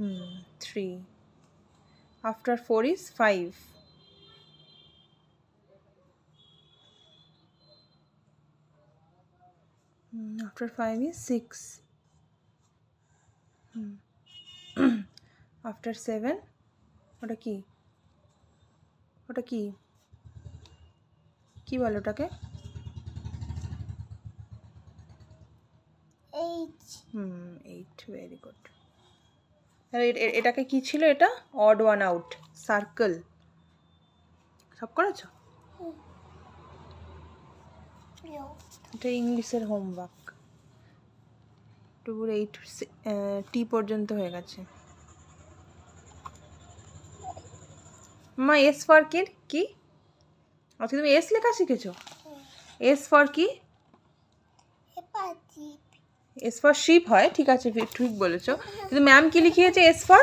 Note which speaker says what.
Speaker 1: 3. After 4 is 5. After 5 is 6. After 7, ওটা কি কি বলে ওটাকে? 8. Very good. এটাকে কি ছিল? এটা অড ওয়ান আউট, সার্কেল। সব করেছো? এটা ইংলিশের হোমওয়ার্ক। 2 8 T পর্যন্ত হয়ে গেছে। মা এস ফর কি? আজকে তুমি এস লেখা শিখেছো? এস ফর কি? এস ফর শিপ হয়, ঠিক আছে, ঠিক বলেছো। কিন্তু ম্যাম কি লিখিয়েছে এস ফর?